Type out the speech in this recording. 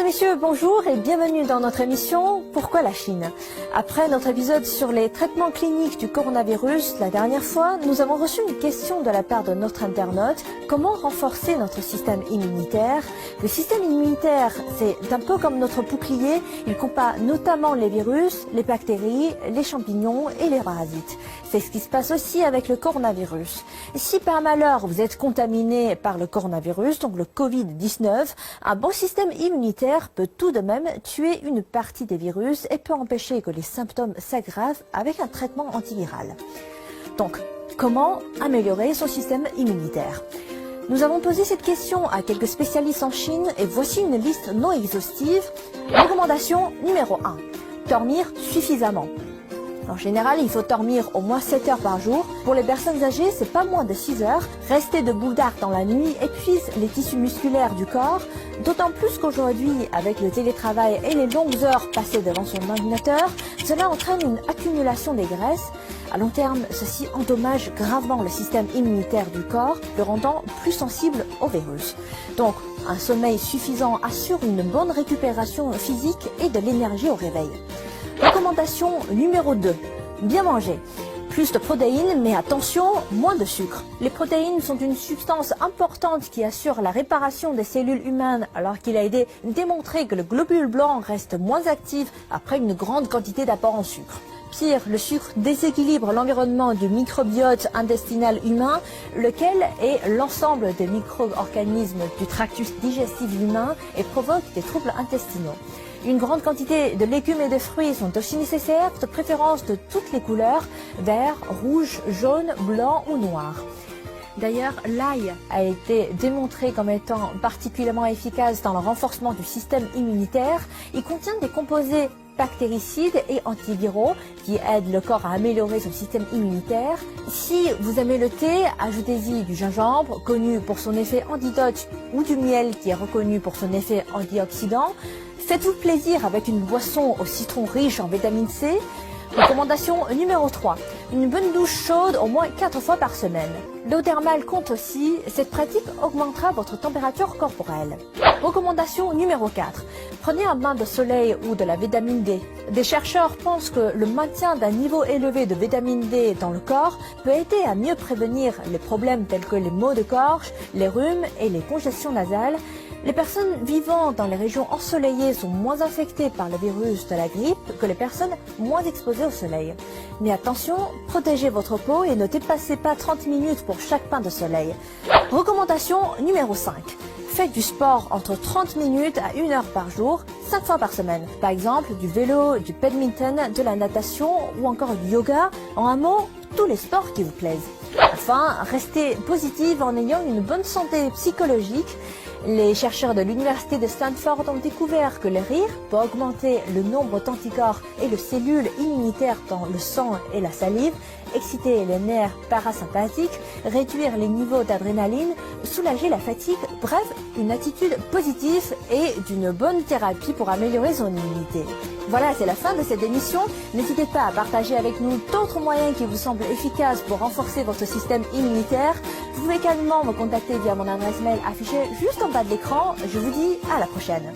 et messieurs, bonjour et bienvenue dans notre émission « Pourquoi la Chine ?». Après notre épisode sur les traitements cliniques du coronavirus, la dernière fois, nous avons reçu une question de la part de notre internaute « Comment renforcer notre système immunitaire ?» Le système immunitaire, c'est un peu comme notre bouclier, il combat notamment les virus, les bactéries, les champignons et les parasites. C'est ce qui se passe aussi avec le coronavirus. Si par malheur vous êtes contaminé par le coronavirus, donc le Covid-19, un bon système immunitaire peut tout de même tuer une partie des virus et peut empêcher que les symptômes s'aggravent avec un traitement antiviral. Donc, comment améliorer son système immunitaire ? Nous avons posé cette question à quelques spécialistes en Chine et voici une liste non exhaustive. Recommandation numéro 1. Dormir suffisamment. En général, il faut dormir au moins 7 heures par jour. Pour les personnes âgées, c'est pas moins de 6 heures. Rester debout tard dans la nuit épuise les tissus musculaires du corps, d'autant plus qu'aujourd'hui, avec le télétravail et les longues heures passées devant son ordinateur, cela entraîne une accumulation des graisses. À long terme, ceci endommage gravement le système immunitaire du corps, le rendant plus sensible au virus. Donc, un sommeil suffisant assure une bonne récupération physique et de l'énergie au réveil. Recommandation numéro 2. Bien manger. Plus de protéines, mais attention, moins de sucre. Les protéines sont une substance importante qui assure la réparation des cellules humaines, alors qu'il a été démontré que le globule blanc reste moins actif après une grande quantité d'apport en sucre. Pire, le sucre déséquilibre l'environnement du microbiote intestinal humain, lequel est l'ensemble des micro-organismes du tractus digestif humain et provoque des troubles intestinaux. Une grande quantité de légumes et de fruits sont aussi nécessaires, de préférence de toutes les couleurs, vert, rouge, jaune, blanc ou noir. D'ailleurs, l'ail a été démontré comme étant particulièrement efficace dans le renforcement du système immunitaire. Il contient des composés bactéricides et antiviraux qui aident le corps à améliorer son système immunitaire. Si vous aimez le thé, ajoutez-y du gingembre, connu pour son effet antidote, ou du miel qui est reconnu pour son effet antioxydant. Faites-vous plaisir avec une boisson au citron riche en vitamine C. Recommandation numéro 3. Une bonne douche chaude au moins 4 fois par semaine. L'eau thermale compte aussi, cette pratique augmentera votre température corporelle. Recommandation numéro 4. Prenez un bain de soleil ou de la vitamine D. Des chercheurs pensent que le maintien d'un niveau élevé de vitamine D dans le corps peut aider à mieux prévenir les problèmes tels que les maux de gorge, les rhumes et les congestions nasales. Les personnes vivant dans les régions ensoleillées sont moins infectées par le virus de la grippe que les personnes moins exposées au soleil. Mais attention, protégez votre peau et ne dépassez pas 30 minutes pour chaque bain de soleil. Recommandation numéro 5. Faites du sport entre 30 minutes à 1 heure par jour, 5 fois par semaine. Par exemple, du vélo, du badminton, de la natation ou encore du yoga. En un mot, tous les sports qui vous plaisent. Enfin, restez positive en ayant une bonne santé psychologique. Les chercheurs de l'université de Stanford ont découvert que le rire peut augmenter le nombre d'anticorps et de cellules immunitaires dans le sang et la salive, exciter les nerfs parasympathiques, réduire les niveaux d'adrénaline, soulager la fatigue, bref, une attitude positive et d'une bonne thérapie pour améliorer son immunité. Voilà, c'est la fin de cette émission. N'hésitez pas à partager avec nous d'autres moyens qui vous semblent efficaces pour renforcer votre système immunitaire. Vous pouvez également me contacter via mon adresse mail affichée juste en bas de l'écran. Je vous dis à la prochaine.